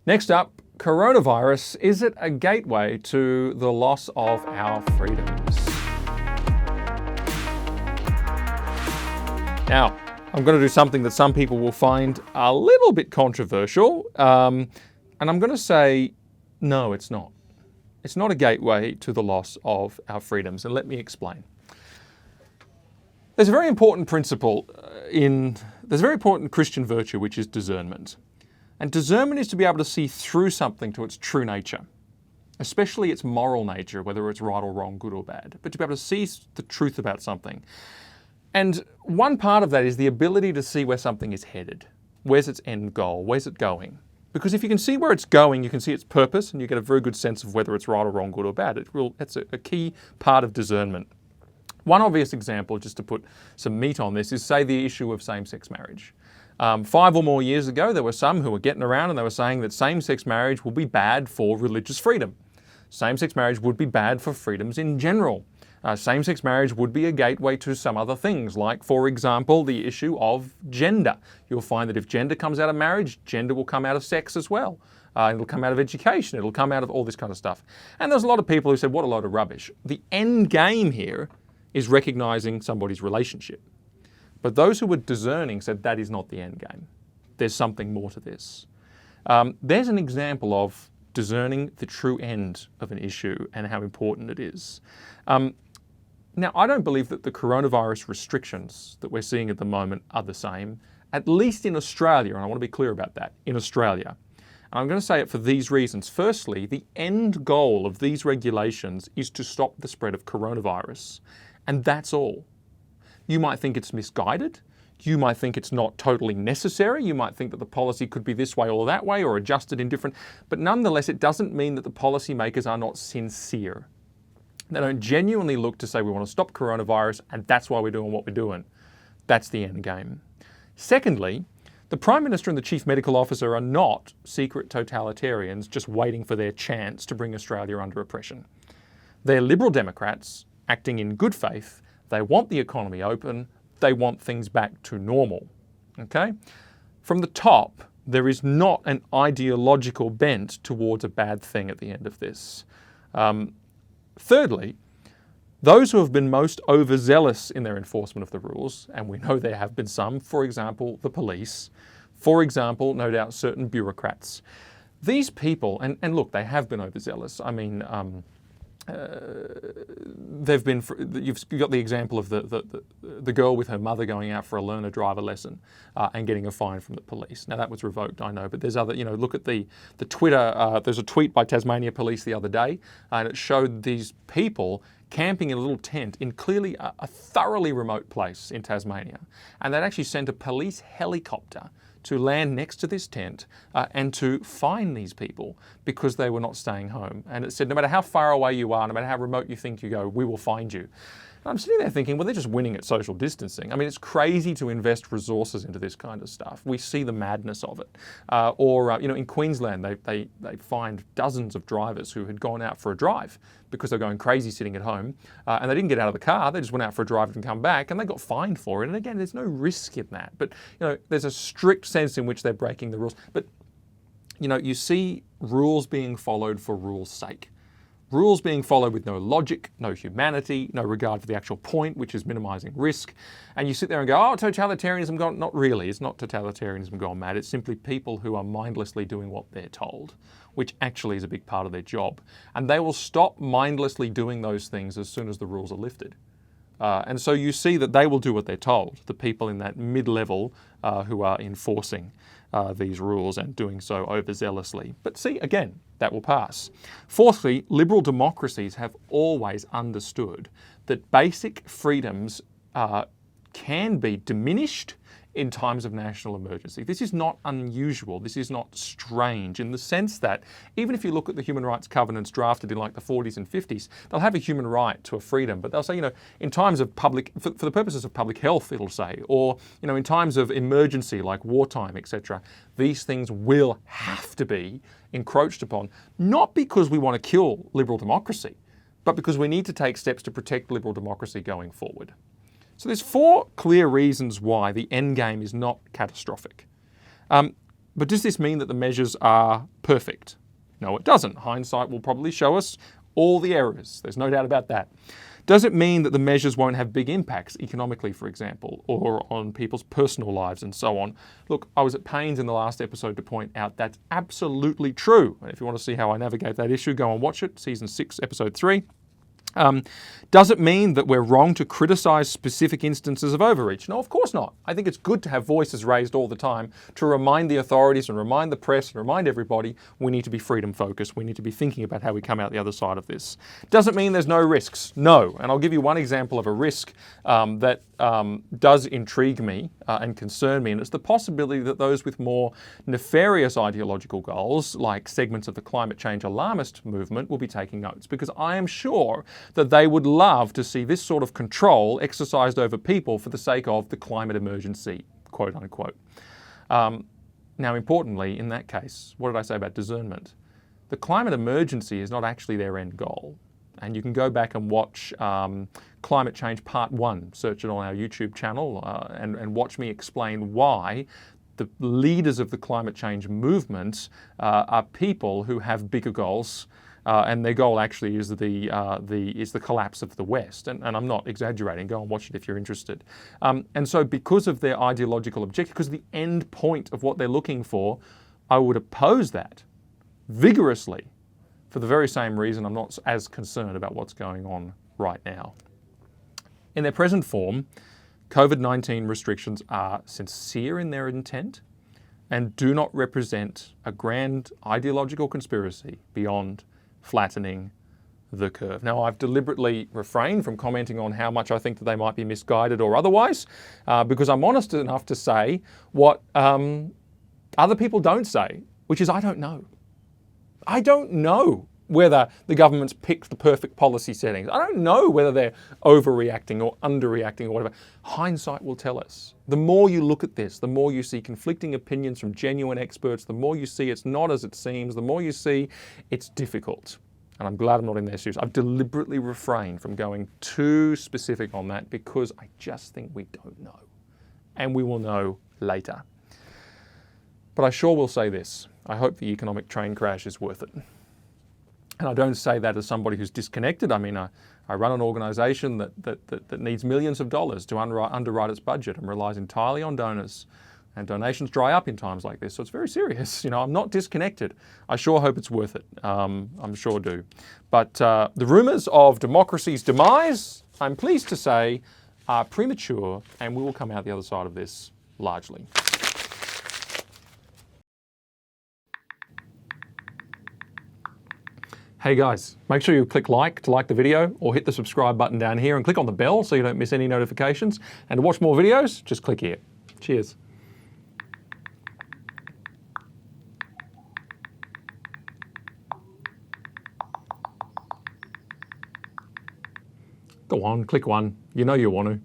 Next up, coronavirus. Is it a gateway to the loss of our freedoms? Now, I'm going to do something that some people will find a little bit controversial, and I'm going to say, no, it's not. It's not a gateway to the loss of our freedoms, and let me explain. There's a very important principle there's a very important Christian virtue, which is discernment. And discernment is to be able to see through something to its true nature, especially its moral nature, whether it's right or wrong, good or bad, but to be able to see the truth about something. And one part of that is the ability to see where something is headed. Where's its end goal? Where's it going? Because if you can see where it's going, you can see its purpose, and you get a very good sense of whether it's right or wrong, good or bad. That's a key part of discernment. One obvious example, just to put some meat on this, is, say, the issue of same-sex marriage. 5 or more years ago, there were some who were getting around and they were saying that same-sex marriage will be bad for religious freedom. Same-sex marriage would be bad for freedoms in general. Same-sex marriage would be a gateway to some other things, like, for example, the issue of gender. You'll find that if gender comes out of marriage, gender will come out of sex as well. It'll come out of education. It'll come out of all this kind of stuff. And there's a lot of people who said, what a load of rubbish. The end game here is recognizing somebody's relationship. But those who were discerning said that is not the end game. There's something more to this. There's an example of discerning the true end of an issue and how important it is. Now, I don't believe that the coronavirus restrictions that we're seeing at the moment are the same, at least in Australia, and I want to be clear about that, in Australia. And I'm going to say it for these reasons. Firstly, the end goal of these regulations is to stop the spread of coronavirus, and that's all. You might think it's misguided. You might think it's not totally necessary. You might think that the policy could be this way or that way or adjusted in different, but nonetheless, it doesn't mean that the policymakers are not sincere. They don't genuinely look to say we want to stop coronavirus and that's why we're doing what we're doing. That's the end game. Secondly, the Prime Minister and the Chief Medical Officer are not secret totalitarians just waiting for their chance to bring Australia under oppression. They're Liberal Democrats acting in good faith. They want the economy open. They want things back to normal. Okay? From the top, there is not an ideological bent towards a bad thing at the end of this. Thirdly, those who have been most overzealous in their enforcement of the rules, and we know there have been some, for example, the police, for example, no doubt certain bureaucrats. These people, and look, they have been overzealous. I mean, they've been. You've got the example of the girl with her mother going out for a learner driver lesson and getting a fine from the police. Now that was revoked, I know, but there's other. Look at the Twitter. There's a tweet by Tasmania Police the other day, and it showed these people camping in a little tent in clearly a thoroughly remote place in Tasmania, and they'd actually sent a police helicopter to land next to this tent and to fine these people because they were not staying home. And it said, no matter how far away you are, no matter how remote you think you go, we will find you. And I'm sitting there thinking, well, they're just winning at social distancing. I mean, it's crazy to invest resources into this kind of stuff. We see the madness of it. In Queensland, they fined dozens of drivers who had gone out for a drive because they're going crazy sitting at home, and they didn't get out of the car. They just went out for a drive and come back, and they got fined for it. And again, there's no risk in that. But there's a strict sense in which they're breaking the rules. But you see rules being followed for rules' sake. Rules being followed with no logic, no humanity, no regard for the actual point, which is minimising risk. And you sit there and go, oh, totalitarianism gone. Not really. It's not totalitarianism gone mad. It's simply people who are mindlessly doing what they're told, which actually is a big part of their job. And they will stop mindlessly doing those things as soon as the rules are lifted. And so you see that they will do what they're told, the people in that mid-level who are enforcing these rules and doing so overzealously. But see, again, that will pass. Fourthly, liberal democracies have always understood that basic freedoms can be diminished in times of national emergency. This is not unusual. This is not strange in the sense that even if you look at the human rights covenants drafted in like the 40s and 50s, they'll have a human right to a freedom, but they'll say, in times of for the purposes of public health, it'll say, or, in times of emergency like wartime, etc., these things will have to be encroached upon, not because we want to kill liberal democracy, but because we need to take steps to protect liberal democracy going forward. So there's 4 clear reasons why the end game is not catastrophic. But does this mean that the measures are perfect? No, it doesn't. Hindsight will probably show us all the errors. There's no doubt about that. Does it mean that the measures won't have big impacts economically, for example, or on people's personal lives and so on? Look, I was at pains in the last episode to point out that's absolutely true. And if you want to see how I navigate that issue, go and watch it, season 6, episode 3. Does it mean that we're wrong to criticise specific instances of overreach? No, of course not. I think it's good to have voices raised all the time to remind the authorities and remind the press and remind everybody we need to be freedom focused. We need to be thinking about how we come out the other side of this. Does it mean there's no risks? No. And I'll give you one example of a risk that does intrigue me and concern me, and it's the possibility that those with more nefarious ideological goals, like segments of the climate change alarmist movement, will be taking notes, because I am sure that they would love to see this sort of control exercised over people for the sake of the climate emergency, quote unquote. Now, importantly, in that case, what did I say about discernment? The climate emergency is not actually their end goal. And you can go back and watch Climate Change Part 1, search it on our YouTube channel, and watch me explain why the leaders of the climate change movement are people who have bigger goals, and their goal actually is the collapse of the West. And I'm not exaggerating. Go and watch it if you're interested. And so because of their ideological objective, because of the end point of what they're looking for, I would oppose that vigorously. For the very same reason, I'm not as concerned about what's going on right now. In their present form, COVID-19 restrictions are sincere in their intent and do not represent a grand ideological conspiracy beyond flattening the curve. Now, I've deliberately refrained from commenting on how much I think that they might be misguided or otherwise, because I'm honest enough to say what other people don't say, which is I don't know. I don't know whether the government's picked the perfect policy settings. I don't know whether they're overreacting or underreacting or whatever. Hindsight will tell us. The more you look at this, the more you see conflicting opinions from genuine experts, the more you see it's not as it seems, the more you see it's difficult. And I'm glad I'm not in their shoes. I've deliberately refrained from going too specific on that because I just think we don't know. And we will know later. But I sure will say this. I hope the economic train crash is worth it. And I don't say that as somebody who's disconnected. I mean, I run an organisation that needs millions of dollars to underwrite its budget and relies entirely on donors. And donations dry up in times like this, so it's very serious. You know, I'm not disconnected. I sure hope it's worth it. I'm sure do. But the rumours of democracy's demise, I'm pleased to say, are premature, and we will come out the other side of this largely. Hey guys, make sure you click like to like the video, or hit the subscribe button down here and click on the bell so you don't miss any notifications. And to watch more videos, just click here. Cheers. Go on, click one. You know you want to.